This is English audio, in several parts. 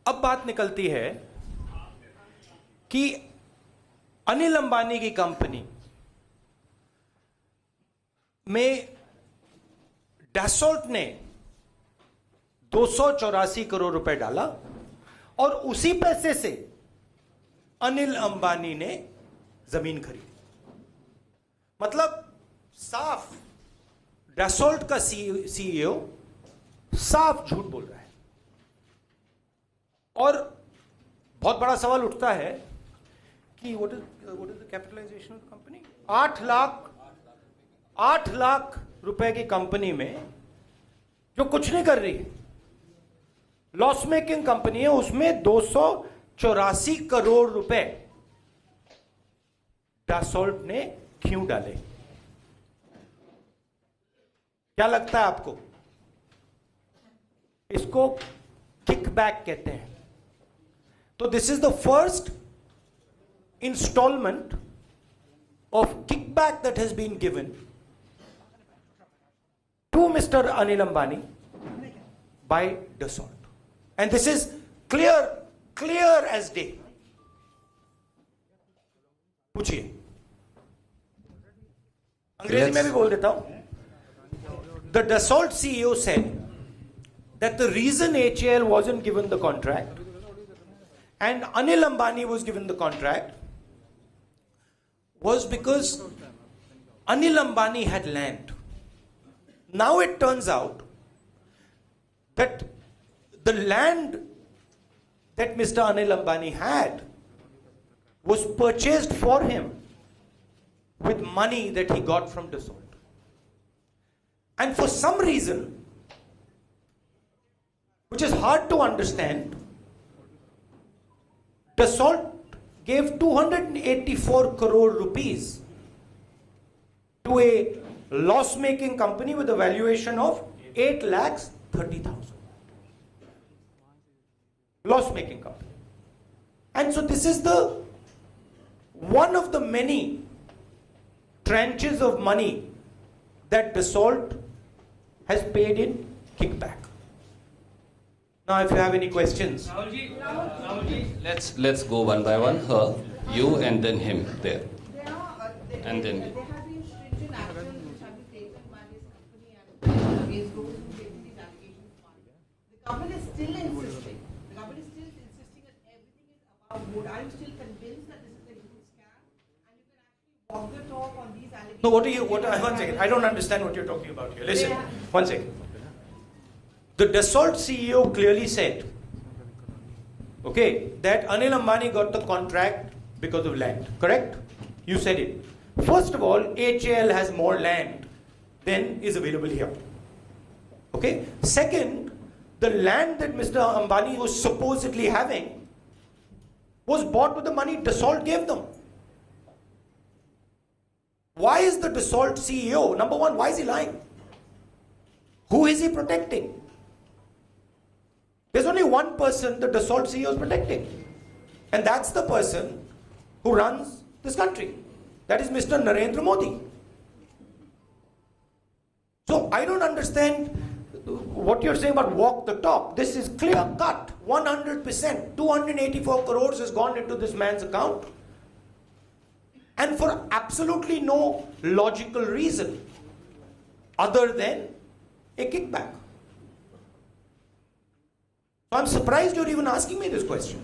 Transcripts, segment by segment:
अब बात निकलती है कि अनिल अंबानी की कंपनी में डैसोल्ट ने 284 करोड़ रुपए डाला और उसी पैसे से अनिल अंबानी ने जमीन खरीदी। मतलब साफ डैसोल्ट का सीईओ साफ झूठ बोल रहा है। और बहुत बड़ा सवाल उठता है कि what is the capitalisation of the company. 8 lakh रुपए की कंपनी में जो कुछ नहीं कर रही है, लॉस मेकिंग कंपनी है, उसमें 284 करोड़ रुपए डैसोल्ट ने क्यों डाले? क्या लगता है आपको? इसको किकबैक कहते हैं। तो this is the first installment of kickback that has been given to mister Anil Ambani by Dassault, and this is clear as day. पूछिए, अंग्रेजी में भी बोल देता हूं। The Dassault CEO said that the reason HAL wasn't given the contract and Anil Ambani was given the contract was because Anil Ambani had land. Now it turns out that the land that Mr. Anil Ambani had was purchased for him with money that he got from Dassault. And for some reason, which is hard to understand, Dassault gave 284 crore rupees to a loss-making company with a valuation of 8,30,000. Loss-making company. And so this is the one of the many tranches of money that Dassault has paid in kickback. Now, if you have any questions, let's go one by one. Her, you, and then him there, and then me. There have been stringent actions which have been taken by this company and against those who taken these allegations funded. The government is still insisting. The government is still insisting that everything is above board. Are you still convinced that this is a huge scam and you can actually walk the talk on these allegations? no, one second, I don't understand what you're talking about here. Listen, one second. The Dassault CEO clearly said, okay, that Anil Ambani got the contract because of land, correct? You said it. First of all, HAL has more land than is available here. Okay? Second, the land that Mr. Ambani was supposedly having was bought with the money Dassault gave them. Why is the Dassault CEO, number one, why is he lying? Who is he protecting? There's only one person the Dassault CEO is protecting, and that's the person who runs this country. That is Mr. Narendra Modi. So I don't understand what you're saying about walk the talk. This is clear cut, 100%. 284 crores has gone into this man's account, and for absolutely no logical reason other than a kickback. So I'm surprised you're even asking me this question.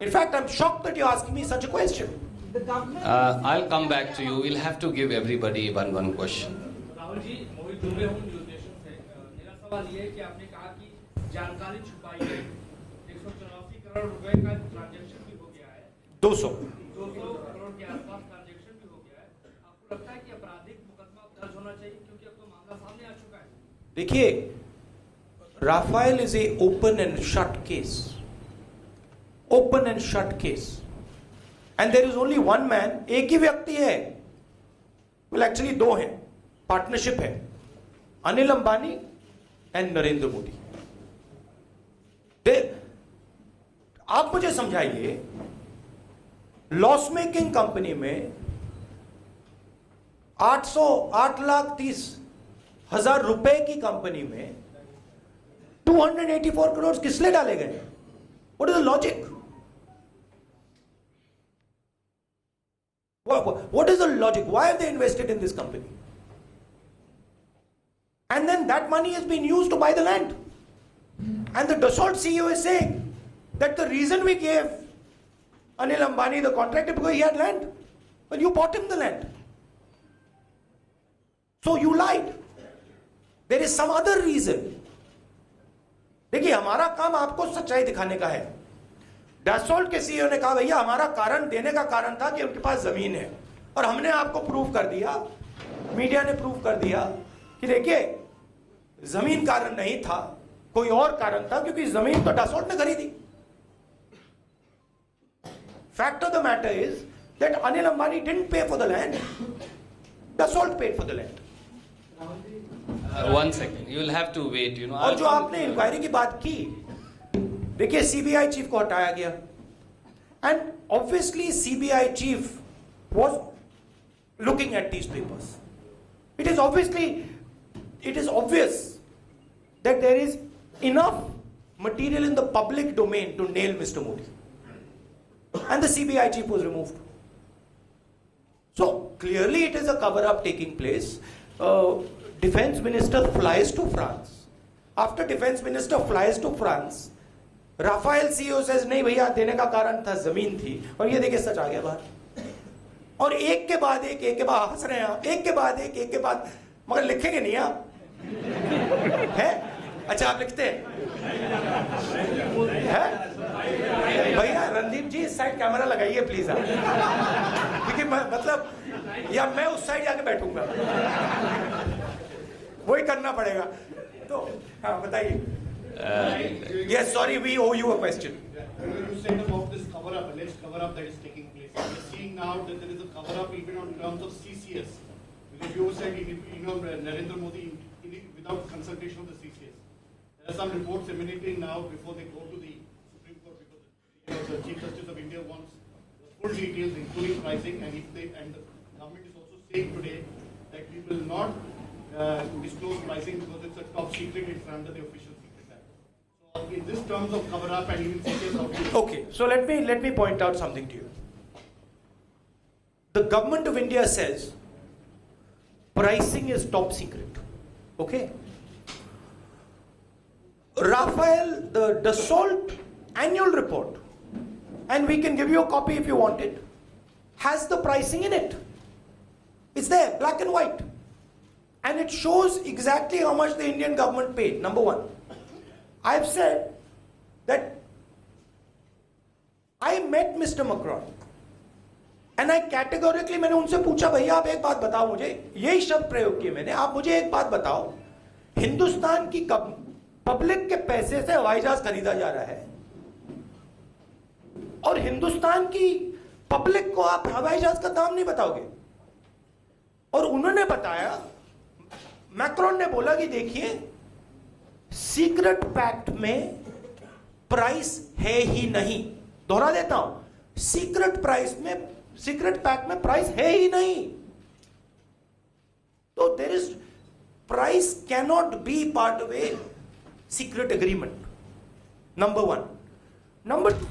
In fact, I'm shocked that you're asking me such a question. The government. I'll come back to you. We'll have to give everybody one question. Rahul ji, मोहित दुबे हूं न्यूज़नेशन से। मेरा सवाल ये है कि आपने कहा कि जानकारी छुपाई है। 184 करोड़ रुपए का ट्रांजैक्शन भी हो गया है। 200 करोड़ के आसपास ट्रांजैक्शन भी हो गया है। आपको लगता है कि आपराधिक मुकदमा दर्ज होना चाहिए क्योंकि अब तो मामला सामने आ चुका है? देखिए, Rafael is a open and shut case. Open and shut case. And there is only one man, एक ही व्यक्ति है, well actually दो हैं, पार्टनरशिप है, अनिल अंबानी एंड नरेंद्र मोदी। आप मुझे समझाइए, लॉस मेकिंग कंपनी में 8,30,000 रुपए की कंपनी में 284 crores किस लिए डाले गए? What is the logic? What is the logic? Why have they invested in this company? And then that money has been used to buy the land. And the Dassault CEO is saying that the reason we gave Anil Ambani the contract is because he had land. Well, you bought him the land. So you lied. There is some other reason. देखिए हमारा काम आपको सच्चाई दिखाने का है. डैसोल्ट के CEO ने कहा भैया हमारा कारण देने का कारण था कि उनके पास जमीन है और हमने आपको प्रूव कर दिया, मीडिया ने प्रूव कर दिया कि देखिए जमीन कारण नहीं था, कोई और कारण था क्योंकि जमीन तो डैसोल्ट ने खरीदी. Fact of the matter is that Anil Ambani didn't pay for the land. Dassault paid for the land. 1 second, you will have to wait. You know. और जो आपने इंक्वायरी की बात की, देखिए सीबीआई चीफ को हटाया गया. And obviously CBI chief was looking at these papers. It is obvious that there is enough material in the public domain to nail Mr. Modi. And the CBI chief was removed. So clearly it is a cover-up taking place. Defense minister flies to France. After defense minister flies to France, Rafale CEO says नहीं भैया देने का कारण था जमीन थी, और ये देखिए सच आ गया बाहर. और एक के बाद एक के बाद हंस रहे हैं आप, एक के बाद एक के बाद, मगर लिखेंगे नहीं आप है? अच्छा आप लिखते हैं भैया? रणदीप जी इस साइड कैमरा लगाइए प्लीज आप, क्योंकि मतलब या मैं उस साइड जाके बैठूंगा, वही करना पड़ेगा. तो हाँ बताइए. Yes, sorry, we owe you a question. You said about this cover-up, alleged cover-up that is taking place. We are seeing now that there is a cover-up even on terms of CCS. Because you said, Narendra Modi without consultation of the CCS. There are some reports emanating now before they go to the Supreme Court, because the Chief Justice of India wants the full details, including pricing, and the government is also saying today that we will not disclose pricing because it's a top secret, it's under the official. In this terms of cover-up and even CCS. Okay, so let me point out something to you. The government of India says pricing is top secret. Okay. Rafael, the Dassault annual report, and we can give you a copy if you want it, has the pricing in it. It's there, black and white. And it shows exactly how much the Indian government paid, number one. I've said that I met Mr. Macron and I categorically मैंने उनसे पूछा भैया आप एक बात बताओ मुझे, यही शब्द प्रयोग किए मैंने, आप मुझे एक बात बताओ, हिंदुस्तान की पब्लिक के पैसे से हवाई जहाज खरीदा जा रहा है और हिंदुस्तान की पब्लिक को आप हवाई जहाज का दाम नहीं बताओगे. और उन्होंने बताया, मैक्रोन ने बोला कि देखिए सीक्रेट पैक्ट में प्राइस है ही नहीं. दोहरा देता हूं, सीक्रेट पैक्ट में प्राइस है ही नहीं. तो there is price cannot be part of a secret agreement. Number one. Number to,